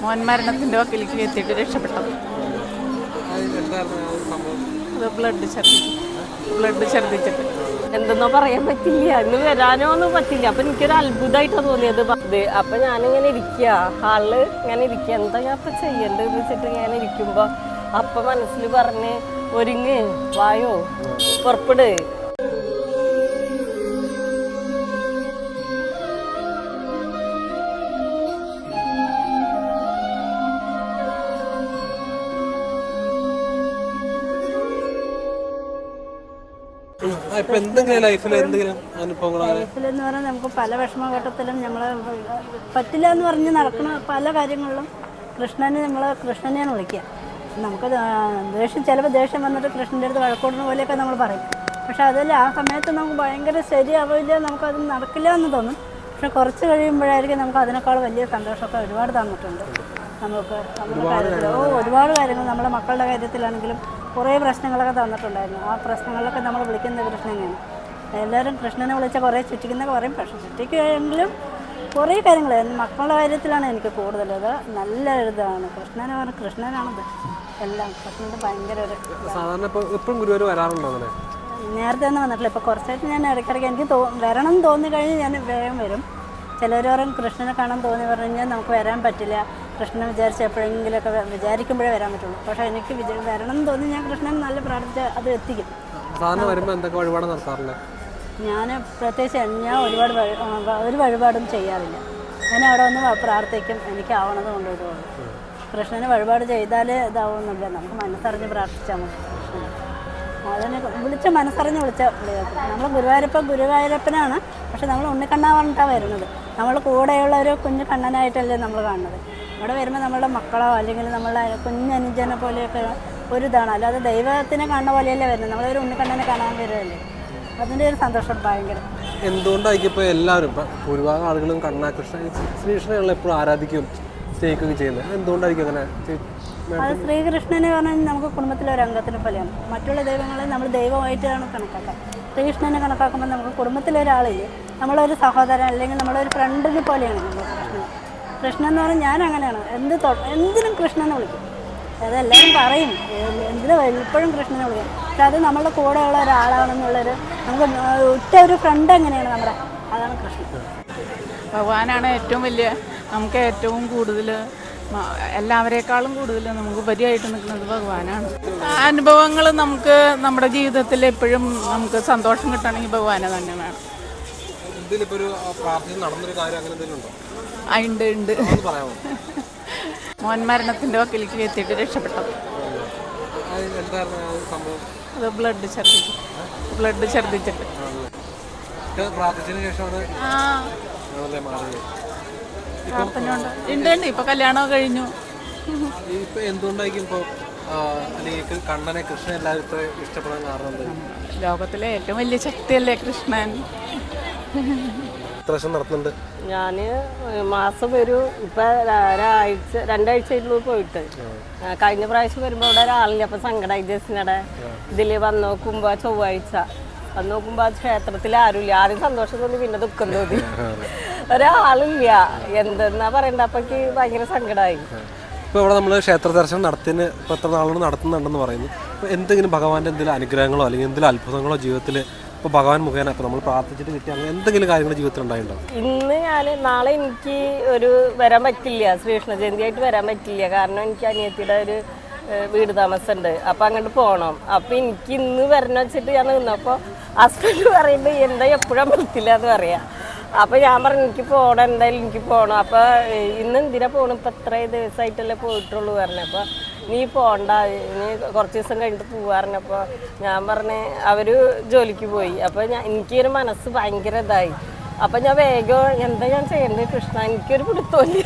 മോൻ മരണത്തിൻ്റെ വക്കിലേക്ക് എത്തിയിട്ട് രക്ഷപ്പെട്ടത്. ബ്ലഡ് ഛർദ്ദിച്ചിട്ട് എന്തെന്നോ പറയാൻ പറ്റില്ല, ഇന്ന് വരാനോ ഒന്നും പറ്റില്ല. അപ്പൊ എനിക്കൊരു അത്ഭുതമായിട്ടാണ് തോന്നിയത്. അപ്പൊ ഞാനിങ്ങനെ ഇരിക്കുക, ഹാളില് ഇങ്ങനെ ഇരിക്കുക, എന്താ ഞാൻ ഇപ്പൊ ചെയ്യണ്ടെന്ന് വെച്ചിട്ട് ഇങ്ങനെ ഇരിക്കുമ്പോ അപ്പൊ മനസ്സിൽ പറഞ്ഞ് ഒരുങ്ങ് വായോ പുറപ്പെട്. ലൈഫിലെന്ന് പറഞ്ഞാൽ നമുക്ക് പല വിഷമഘട്ടത്തിലും നമ്മൾ പറ്റില്ല എന്ന് പറഞ്ഞ് നടക്കുന്ന പല കാര്യങ്ങളിലും കൃഷ്ണനെയാണ് വിളിക്കുക. നമുക്ക് ചിലപ്പോൾ ദേഷ്യം വന്നിട്ട് കൃഷ്ണൻ്റെ അടുത്ത് വഴക്കോടുന്ന പോലെയൊക്കെ നമ്മൾ പറയും. പക്ഷെ അതിൽ ആ സമയത്ത് നമുക്ക് ഭയങ്കര ശരിയാവില്ല, നമുക്കത് നടക്കില്ല എന്ന് തോന്നും. പക്ഷെ കുറച്ച് കഴിയുമ്പോഴായിരിക്കും നമുക്ക് അതിനേക്കാൾ വലിയ സന്തോഷമൊക്കെ ഒരുപാട് തന്നിട്ടുണ്ട്. നമുക്ക് നമ്മുടെ കാര്യത്തിൽ ഒരുപാട് കാര്യങ്ങൾ നമ്മുടെ മക്കളുടെ കാര്യത്തിലാണെങ്കിലും കുറേ പ്രശ്നങ്ങളൊക്കെ തന്നിട്ടുണ്ടായിരുന്നു. ആ പ്രശ്നങ്ങളിലൊക്കെ നമ്മൾ വിളിക്കുന്ന കൃഷ്ണനെയാണ്. എല്ലാവരും കൃഷ്ണനെ വിളിച്ചാൽ കുറേ ചുറ്റിക്കുന്നൊക്കെ പറയും. പക്ഷേ ചുറ്റിക്കെങ്കിലും കുറേ കാര്യങ്ങൾ മക്കളുടെ കാര്യത്തിലാണ് എനിക്ക് കൂടുതൽ. അത് നല്ല ഇതാണ് കൃഷ്ണനാണത് എല്ലാം. കൃഷ്ണൻ്റെ ഭയങ്കര ഒരു നേരത്തെ ഒന്നും വന്നിട്ടില്ല. ഇപ്പോൾ കുറച്ചായിട്ട് ഞാൻ ഇടയ്ക്കിടയ്ക്ക് എനിക്ക് വരണം എന്ന് തോന്നിക്കഴിഞ്ഞാൽ ഞാൻ വേഗം വരും. ചിലവരോരും കൃഷ്ണനെ കാണാൻ തോന്നി പറഞ്ഞു കഴിഞ്ഞാൽ നമുക്ക് വരാൻ പറ്റില്ല, കൃഷ്ണനെ വിചാരിച്ച് എപ്പോഴെങ്കിലുമൊക്കെ വിചാരിക്കുമ്പോഴേ വരാൻ പറ്റുള്ളൂ. പക്ഷേ എനിക്ക് വരണം എന്ന് തോന്നി ഞാൻ കൃഷ്ണൻ നല്ല പ്രാർത്ഥിച്ച് അത് എത്തിക്കും. ഞാൻ പ്രത്യേകിച്ച് ഞാൻ ഒരു വഴിപാടും ചെയ്യാറില്ല. ഞാൻ അവിടെ ഒന്ന് പ്രാർത്ഥിക്കും, എനിക്കാവണത് കൊണ്ടുപോകുള്ളൂ. കൃഷ്ണന് വഴിപാട് ചെയ്താൽ ഇതാവുന്നില്ല, നമുക്ക് മനസ്സറിഞ്ഞ് പ്രാർത്ഥിച്ചാൽ മതി. അതിനെ മനസ്സറിഞ്ഞ് വിളിച്ചാൽ നമ്മൾ ഗുരുവായൂരപ്പനാണ്. പക്ഷെ നമ്മൾ ഉണ്ണിക്കണ്ണാ പറഞ്ഞിട്ടാണ് വരുന്നത്. നമ്മൾ കൂടെയുള്ള ഒരു കുഞ്ഞു കണ്ണനായിട്ടല്ലേ നമ്മൾ കാണുന്നത്. ഇവിടെ വരുമ്പോൾ നമ്മളുടെ മക്കളോ അല്ലെങ്കിൽ നമ്മളുടെ കുഞ്ഞനുജനെ പോലെയൊക്കെ ഒരിതാണ്. അല്ലാതെ ദൈവത്തിനെ കാണുന്ന പോലെയല്ലേ വരുന്നത്. നമ്മളൊരു ഉണ്ണിക്കണ്ണനെ കാണാൻ വരുമല്ലേ, അതിൻ്റെ ഒരു സന്തോഷം ഭയങ്കര. എന്തുകൊണ്ടായിരിക്കും ഇപ്പോൾ എല്ലാവരും ഭൂരിഭാഗം ആളുകളും ശ്രീകൃഷ്ണനെ എപ്പോഴും ആരാധിക്കും, സ്നേഹിക്കുകയും ചെയ്യുന്നത്? എന്തുകൊണ്ടായിരിക്കും അങ്ങനെ? അത് ശ്രീകൃഷ്ണനെ പറഞ്ഞാൽ നമുക്ക് കുടുംബത്തിലെ ഒരു അംഗത്തിനെ പോലെയാണ്. മറ്റുള്ള ദൈവങ്ങളെ നമ്മൾ ദൈവമായിട്ടാണ് കണക്കാക്കുക. ശ്രീകൃഷ്ണനെ കണക്കാക്കുമ്പോൾ നമുക്ക് കുടുംബത്തിലൊരാളില്ലേ, നമ്മളൊരു സഹോദരൻ അല്ലെങ്കിൽ നമ്മളൊരു ഫ്രണ്ടിനെ പോലെയാണ് നമ്മൾ കൃഷ്ണൻ എന്ന് പറഞ്ഞാൽ ഞാൻ അങ്ങനെയാണ്. എന്തിനും കൃഷ്ണനെ വിളിക്കും. അതെല്ലാവരും പറയും എന്തിനും ഇപ്പോഴും കൃഷ്ണനെ വിളിക്കും. പക്ഷെ അത് നമ്മളുടെ കൂടെയുള്ള ഒരാളാണെന്നുള്ളൊരു നമുക്ക് ഒറ്റ ഒരു ഫ്രണ്ട് എങ്ങനെയാണ് നമ്മുടെ, അതാണ് കൃഷ്ണൻ. ഭഗവാനാണ് ഏറ്റവും വലിയ, നമുക്ക് ഏറ്റവും കൂടുതൽ എല്ലാവരേക്കാളും കൂടുതൽ നമുക്ക് ഉപരിയായിട്ട് നിൽക്കുന്നത് ഭഗവാനാണ്. അനുഭവങ്ങൾ നമുക്ക് നമ്മുടെ ജീവിതത്തിൽ എപ്പോഴും നമുക്ക് സന്തോഷം കിട്ടണമെങ്കിൽ ഭഗവാനെ തന്നെ വേണം. ഉണ്ട് മോൻ മരണത്തിൻ്റെ വക്കിലേക്ക് എത്തിയിട്ട് രക്ഷപ്പെട്ടത്. അത് ബ്ലഡ് ഛർദ്ദിച്ചിട്ട് ഉണ്ട്. ഇപ്പൊ കല്യാണം കഴിഞ്ഞു. ലോകത്തിലെ ഏറ്റവും വലിയ ശക്തിയല്ലേ കൃഷ്ണൻ. ഞാന് മാസം ഇപ്പൊ രണ്ടാഴ്ചയായിട്ടുള്ളൂ പോയിട്ട്. കഴിഞ്ഞ പ്രാവശ്യം വരുമ്പോ ഇവിടെ ഒരാളില്ല. അപ്പൊ സങ്കടമായി ജസ്റ്റിനടെ ഇതില് വന്ന് നോക്കുമ്പോ ചൊവ്വാഴ്ച വന്ന് നോക്കുമ്പോ ആ ക്ഷേത്രത്തിൽ ആരുമില്ല. ആദ്യം സന്തോഷം തോന്നി, പിന്നെ ദുഃഖം തോന്നി. ഒരാളില്ല, എന്തെന്നാ പറയണ്ട. അപ്പൊക്ക് ഭയങ്കര സങ്കടമായി. ഇപ്പോൾ ഇവിടെ നമ്മൾ ക്ഷേത്ര ദർശനം നടത്തിന് ഇപ്പോൾ എത്ര നാളുകൊണ്ട് നടത്തുന്നുണ്ടെന്ന് പറയുന്നു. ഇപ്പോൾ എന്തെങ്കിലും ഭഗവാന്റെ എന്തെങ്കിലും അനുഗ്രഹങ്ങളോ അല്ലെങ്കിൽ എന്തെങ്കിലും അത്ഭുതങ്ങളോ ജീവിതത്തിൽ ഇപ്പോൾ ഭഗവാൻ മുഖേന ഇപ്പോൾ നമ്മൾ പ്രാർത്ഥിച്ചിട്ട് കിട്ടിയ അങ്ങനെ എന്തെങ്കിലും കാര്യങ്ങൾ ജീവിതത്തിൽ ഉണ്ടായിട്ടുണ്ടോ? നാളെ എനിക്ക് വരാൻ പറ്റില്ല, ശ്രീകൃഷ്ണ ജയന്തിയായിട്ട് വരാൻ പറ്റില്ല. കാരണം എനിക്ക് അനിയത്തിയുടെ ഒരു വീട് താമസമുണ്ട്. അപ്പം അങ്ങോട്ട് പോകണം. അപ്പം എനിക്ക് ഇന്ന് വരണം വെച്ചിട്ട് ഞാൻ നിന്നപ്പോൾ ഹസ്ബൻഡ് പറയുമ്പോൾ എന്താ എപ്പോഴും പറ്റില്ല എന്ന് പറയാം. അപ്പം ഞാൻ പറഞ്ഞു എനിക്ക് പോകണം, എന്തായാലും എനിക്ക് പോകണം. അപ്പോൾ ഇന്ന് എന്തിനാ പോകണം, ഇപ്പം എത്ര ദിവസമായിട്ടല്ലേ പോയിട്ടുള്ളൂ പറഞ്ഞു. അപ്പോൾ നീ പോകണ്ട, നീ കുറച്ച് ദിവസം കഴിഞ്ഞിട്ട് പോവാറിഞ്ഞപ്പോൾ ഞാൻ പറഞ്ഞ് അവർ ജോലിക്ക് പോയി. അപ്പോൾ എനിക്കൊരു മനസ്സ് ഭയങ്കര ഇതായി. അപ്പം ഞാൻ വേഗം എന്താ ഞാൻ ചെയ്യേണ്ടത് കൃഷ്ണ, എനിക്കൊരു പിടുത്തമില്ല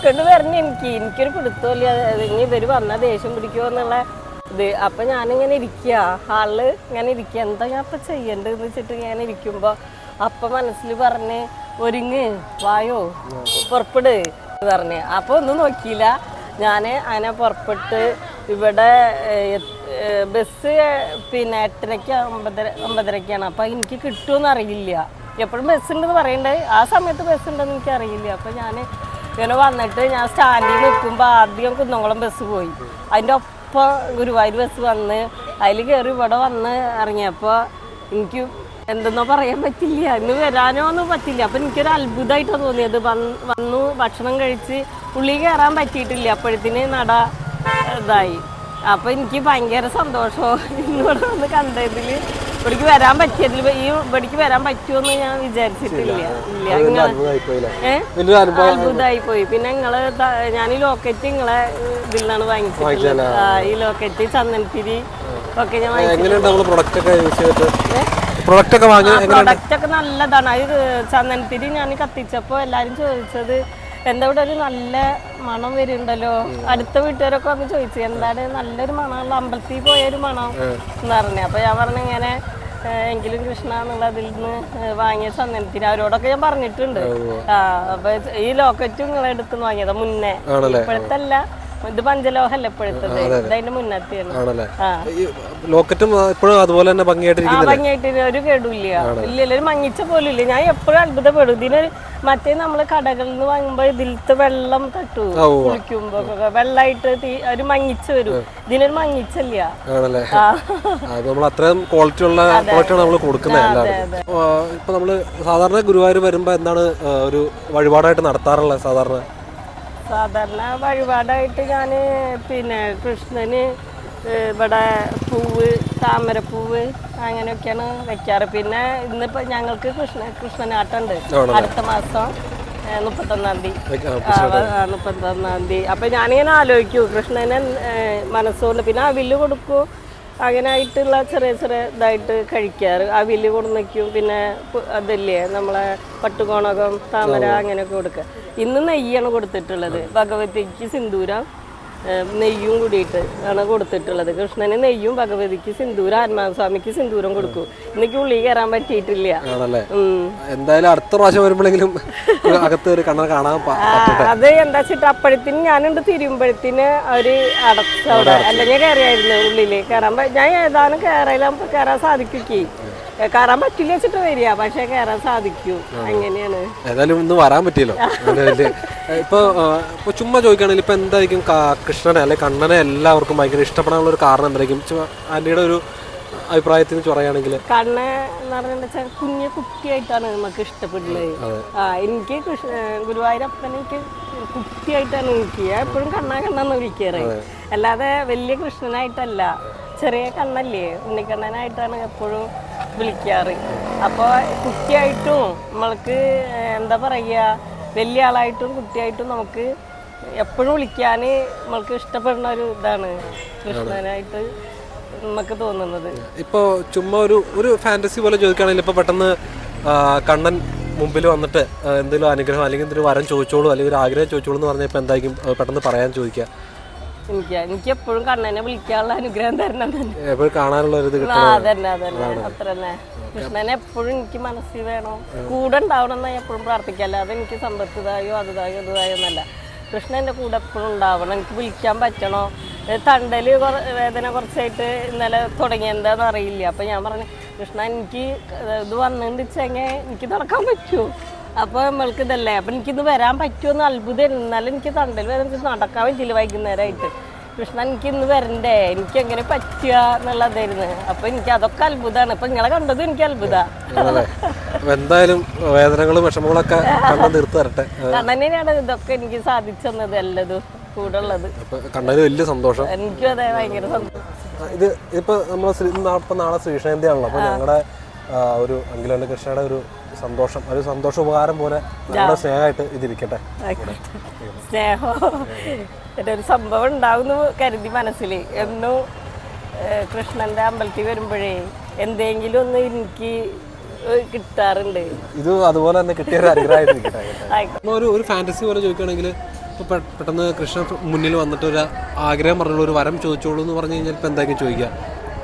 കൊണ്ട് വരണം. എനിക്കൊരു പിടുത്തമില്ല, ഇനി ഇവർ വന്നാൽ ദേഷ്യം പിടിക്കുമോ എന്നുള്ള ഇത്. അപ്പം ഞാനിങ്ങനെ ഇരിക്കുക, ഹാളിൽ ഇങ്ങനെ ഇരിക്കുക, എന്താ ഞാൻ ഇപ്പം ചെയ്യേണ്ടതെന്ന് വെച്ചിട്ട് ഞാൻ ഇരിക്കുമ്പോൾ അപ്പം മനസ്സിൽ പറഞ്ഞ് ഒരുങ്ങ് വായോ പുറപ്പെട് പറഞ്ഞ്. അപ്പോൾ ഒന്നും നോക്കിയില്ല, ഞാൻ അങ്ങനെ പുറപ്പെട്ട് ഇവിടെ ബസ് 8:30 9:30 അപ്പോൾ എനിക്ക് കിട്ടുമെന്ന് അറിയില്ല. എപ്പോഴും ബസ്സുണ്ടെന്ന് പറയണ്ടേ, ആ സമയത്ത് ബസ്സുണ്ടെന്ന് എനിക്ക് അറിയില്ല. അപ്പോൾ ഞാൻ ഇങ്ങനെ വന്നിട്ട് ഞാൻ സ്റ്റാൻഡിൽ നിൽക്കുമ്പോൾ ആദ്യം കുന്നംകുളം ബസ് പോയി. അതിൻ്റെ ഒപ്പം ഗുരുവായൂർ ബസ് വന്ന് അതിൽ കയറി ഇവിടെ വന്ന് ഇറങ്ങിയപ്പോൾ എനിക്ക് എന്തെന്നോ പറയാൻ പറ്റില്ല, ഇന്ന് വരാനോ ഒന്നും പറ്റില്ല. അപ്പം എനിക്കൊരു അത്ഭുതമായിട്ടാണ് തോന്നിയത്. വന്നു ഭക്ഷണം കഴിച്ച് ഉള്ളിൽ കയറാൻ പറ്റിയിട്ടില്ല, അപ്പോഴത്തേന് നട ഇതായി. അപ്പം എനിക്ക് ഭയങ്കര സന്തോഷവും ഇന്നിവിടെ വന്ന് കണ്ടതിൽ. ഇവിടേക്ക് വരാൻ പറ്റിയതിൽ ഇവിടേക്ക് വരാൻ പറ്റുമെന്ന് ഞാൻ വിചാരിച്ചിട്ടില്ല. ഇല്ല, അത്ഭുതമായി പോയി. പിന്നെ ഞാൻ ഈ ലോക്കറ്റ് നിങ്ങളെ ഇതിൽ നിന്നാണ് വാങ്ങിച്ചത്. ഈ ലോക്കറ്റ് ചന്ദനത്തിരി ഒക്കെ ഞാൻ പ്രൊഡക്റ്റ് ഒക്കെ നല്ലതാണ്. അത് ചന്ദനത്തിരി ഞാൻ കത്തിച്ചപ്പോൾ എല്ലാവരും ചോദിച്ചത് എന്താ ഇവിടെ ഒരു നല്ല മണം വരുന്നുണ്ടല്ലോ. അടുത്ത വീട്ടുകാരൊക്കെ വന്ന് ചോദിച്ചു എന്താണ് നല്ലൊരു മണമുള്ള അമ്പലത്തിൽ പോയൊരു മണം എന്ന് പറഞ്ഞു. അപ്പോൾ ഞാൻ പറഞ്ഞു ഇങ്ങനെ എങ്കിലും കൃഷ്ണ എന്നുള്ളതിൽ നിന്ന് വാങ്ങിയ ചന്ദനത്തിരി അവരോടൊക്കെ ഞാൻ പറഞ്ഞിട്ടുണ്ട്. അപ്പൊ ഈ ലോക്കറ്റും നിങ്ങളെ അടുത്ത് വാങ്ങിയതാ മുന്നേ, ഇപ്പോഴത്തല്ല. ഇത് പഞ്ചലോഹല്ല ഇപ്പോഴത്തത്, ഇതിന്റെ മുന്നത്തെയാണ്. ലോക്കറ്റും ഇപ്പോഴും അതുപോലെ തന്നെ ഭംഗിയായിട്ട് ഒരു കേടുമില്ല. ഇല്ല, ഒരു മങ്ങിച്ച പോലും ഇല്ല. ഞാൻ എപ്പോഴും അത്ഭുതപ്പെടും. ഇതിനൊരു മറ്റേ നമ്മള് കടകളിൽ നിന്ന് വാങ്ങുമ്പോ ഇതിലത്തെ വെള്ളം തട്ടു കുളിക്കുമ്പോ വെള്ളമായിട്ട് ഒരു മങ്ങിച്ച വരും. ഇതിനൊരു മങ്ങിച്ചല്ല. അത്രയും ക്വാളിറ്റി ഉള്ള പ്രോഡക്റ്റാണ് നമ്മൾ കൊടുക്കുന്നത്. ഇപ്പൊ നമ്മള് സാധാരണ ഗുരുവായൂർ വരുമ്പോ എന്താണ് ഒരു വഴിപാടായിട്ട് നടത്താറുള്ളത്? സാധാരണ വഴിപാടായിട്ട് ഞാൻ പിന്നെ കൃഷ്ണന് ഇവിടെ പൂവ്, താമരപ്പൂവ് അങ്ങനെയൊക്കെയാണ് വെക്കാറ്. പിന്നെ ഇന്നിപ്പോൾ ഞങ്ങൾക്ക് കൃഷ്ണനാട്ടുണ്ട് അടുത്ത മാസം 31-ാം തീയതി. അപ്പം ഞാനിങ്ങനെ ആലോചിക്കൂ കൃഷ്ണനെ മനസ്സുകൊണ്ട്. പിന്നെ അവില് കൊടുക്കും, അങ്ങനെ ആയിട്ടുള്ള ചെറിയ ഇതായിട്ട് കഴിക്കാറ്. അവില് കൊടുക്കും. പിന്നെ അതല്ലേ നമ്മളെ പട്ടുകോണകം, താമര അങ്ങനെയൊക്കെ കൊടുക്കുക. ഇന്ന് നെയ്യാണ് കൊടുത്തിട്ടുള്ളത്. ഭഗവതിക്ക് സിന്ദൂരം നെയ്യും കൂടിയിട്ട് ആണ് കൊടുത്തിട്ടുള്ളത്. കൃഷ്ണന് നെയ്യും, ഭഗവതിക്ക് സിന്ദൂരം, ആത്മാസ്വാമിക്ക് സിന്ദൂരം കൊടുക്കും. എനിക്ക് ഉള്ളിൽ കയറാൻ പറ്റിയിട്ടില്ല. എന്തായാലും അടുത്ത പ്രാവശ്യം വരുമ്പോഴെങ്കിലും അത് എന്താ വെച്ചിട്ട് അപ്പോഴത്തേന് ഞാനുണ്ട് തിരുമ്പഴത്തിന് അവര് അടച്ചവിടെ, അല്ലെങ്കിൽ കയറിയായിരുന്നു ഉള്ളില് കയറാൻ. ഞാൻ ഏതാനും കയറാൻ സാധിക്കും. കയറാൻ പറ്റില്ല വെച്ചിട്ട് വരിക, പക്ഷെ കയറാൻ സാധിക്കും. അങ്ങനെയാണ്. ഏതായാലും ഇന്ന് വരാൻ പറ്റിയല്ലോ. ഇപ്പൊ ചുമ്മാ ചോദിക്കുകയാണെങ്കിൽ ഇപ്പൊ എന്തായിരിക്കും കൃഷ്ണനെ അല്ലെ കണ്ണനെ എല്ലാവർക്കും ഭയങ്കര ഇഷ്ടപ്പെടാനുള്ള ഒരു കാരണം എന്തായിരിക്കും ആന്റിയുടെ ഒരു അഭിപ്രായത്തിൽ പറയുകയാണെങ്കിൽ? കണ്ണൻ എന്ന് പറഞ്ഞാൽ കുഞ്ഞു കുട്ടിയായിട്ടാണ് നമുക്ക് ഇഷ്ടപ്പെടുന്നത്. എനിക്ക് ഗുരുവായൂരപ്പനെ എനിക്ക് കുട്ടിയായിട്ടാണ് എനിക്ക് എപ്പോഴും കണ്ണാന്ന് വിളിക്കാറ്. അല്ലാതെ വലിയ കൃഷ്ണനായിട്ടല്ല, ചെറിയ കണ്ണല്ലേ ഉണ്ണിക്കണ്ണനായിട്ടാണ് എപ്പോഴും വിളിക്കാറ്. അപ്പോൾ കുട്ടിയായിട്ടും നമ്മൾക്ക് എന്താ പറയുക, വലിയ ആളായിട്ടും കുട്ടിയായിട്ടും നമുക്ക് എപ്പോഴും വിളിക്കാൻ നമ്മൾക്ക് ഇഷ്ടപ്പെടുന്ന ഒരു ഇതാണ് കൃഷ്ണനായിട്ട് നമുക്ക് തോന്നുന്നത്. ഇപ്പോൾ ചുമ്മാ ഒരു ഫാന്റസി പോലെ ചോദിക്കുകയാണെങ്കിൽ ഇപ്പോൾ പെട്ടെന്ന് കണ്ണൻ മുമ്പിൽ വന്നിട്ട് എന്തെങ്കിലും അനുഗ്രഹം അല്ലെങ്കിൽ എന്തെങ്കിലും വരം ചോദിച്ചോളൂ അല്ലെങ്കിൽ ഒരു ആഗ്രഹം ചോദിച്ചോളൂ എന്ന് പറഞ്ഞാൽ ഇപ്പോൾ എന്തായിരിക്കും പെട്ടെന്ന് പറയാൻ ചോദിക്കുക? എനിക്ക് എപ്പോഴും കണ്ണനെ വിളിക്കാനുള്ള അനുഗ്രഹം തരണം, കാണാനുള്ള അതന്നെ അത്ര തന്നെ. കൃഷ്ണനെ എപ്പോഴും എനിക്ക് മനസ്സിൽ വേണം, കൂടെ ഉണ്ടാവണം എന്നാണ് എപ്പോഴും പ്രാർത്ഥിക്കുക. അല്ലാതെ എനിക്ക് സമ്പത്തിതായോ അതുതായോ എന്നല്ല. കൃഷ്ണൻ്റെ കൂടെ എപ്പോഴും ഉണ്ടാവണം, എനിക്ക് വിളിക്കാൻ പറ്റണോ. തണ്ടല് വേദന കുറച്ചായിട്ട് ഇന്നലെ തുടങ്ങി, എന്താണെന്ന് അറിയില്ല. അപ്പം ഞാൻ പറഞ്ഞു കൃഷ്ണ എനിക്ക് ഇത് വന്നിട്ട് വെച്ചെങ്കിൽ എനിക്ക് നടക്കാൻ പറ്റുമോ? അപ്പോൾ നമ്മൾക്ക് ഇതല്ലേ, അപ്പം എനിക്കിന്ന് വരാൻ പറ്റുമെന്ന് അത്ഭുതം. എന്നാലും എനിക്ക് തണ്ടൽ വേദന നടക്കാൻ പറ്റില്ല വൈകുന്നേരമായിട്ട്. കൃഷ്ണ എനിക്ക് ഇന്ന് വരണ്ടേ, എനിക്ക് എങ്ങനെ പറ്റുക എന്നുള്ളതായിരുന്നു. അപ്പം എനിക്ക് അതൊക്കെ അത്ഭുതമാണ്. അപ്പം നിങ്ങളെ കണ്ടതും എനിക്ക് അത്ഭുതമാണ്. എന്തായാലും വേദനകളും വിഷമങ്ങളൊക്കെ തീർത്തു തരട്ടെ. കണ്ണനെയാണ് ഇതൊക്കെ എനിക്ക് സാധിച്ചു തന്നത്, എല്ലതും കൂടെ ഉള്ളത്. കണ്ണന് വലിയ സന്തോഷം. എനിക്കും അതെ, ഭയങ്കര സന്തോഷം. ഇത് ഇപ്പൊ നമ്മൾ നാളെ ശ്രീകൃഷ്ണജയന്തി ആണല്ലോ. അപ്പൊ ഞങ്ങളുടെ ഒരു അങ്കിലോന്റെ കൃഷ്ണയുടെ ഒരു സന്തോഷം, ഒരു സന്തോഷോപകാരം പോലെ ഞങ്ങളുടെ സ്നേഹമായിട്ട് ഇതിരിക്കട്ടെ. സ്നേഹം ഒരു സംഭവം ഉണ്ടാവുന്നു കരുതി മനസ്സിൽ എന്നും കൃഷ്ണന്റെ അമ്പലത്തിൽ വരുമ്പോഴേ എന്തെങ്കിലും ഒന്ന് എനിക്ക് കിട്ടാറുണ്ട്. ഇത് അതുപോലെ തന്നെ കിട്ടിയ ഒരു അനുഗ്രഹമായിട്ട് ഒരു ഫാന്റസി പോലെ ചോദിക്കുകയാണെങ്കിൽ ഇപ്പോൾ പെട്ടെന്ന് കൃഷ്ണൻ മുന്നിൽ വന്നിട്ട് ഒരു ആഗ്രഹം പറഞ്ഞുള്ള ഒരു വരം ചോദിച്ചോളൂ എന്ന് പറഞ്ഞു കഴിഞ്ഞാൽ ഇപ്പം എന്തായിരിക്കും ചോദിക്കുക?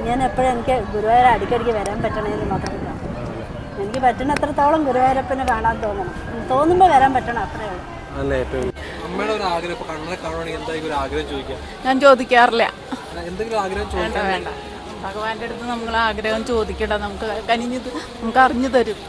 ഞാൻ എപ്പോഴും എനിക്ക് ഗുരുവായൂർ അടിക്കടിക്ക് വരാൻ പറ്റണമെന്ന് മാത്രമല്ല, എനിക്ക് പറ്റുന്നത്രത്തോളം ഗുരുവായൂരപ്പനെ കാണാൻ തോന്നുമ്പോൾ വരാൻ പറ്റണം, അത്രേ ഉള്ളൂ. അല്ലേ അമ്മയുടെ ഒരു ആഗ്രഹം ഇപ്പോൾ കണ്ണനെ കാണുവാണെങ്കിൽ എന്തായിരിക്കും ഒരു ആഗ്രഹം ചോദിക്കുക? ഞാൻ ചോദിക്കാറില്ല. എന്തെങ്കിലും ആഗ്രഹം ചോദിക്കാൻ വേണ്ട. ഭഗവാന്റെ അടുത്ത് നമ്മൾ ആഗ്രഹം ചോദിക്കണ്ട, നമുക്ക് അറിഞ്ഞു തരും.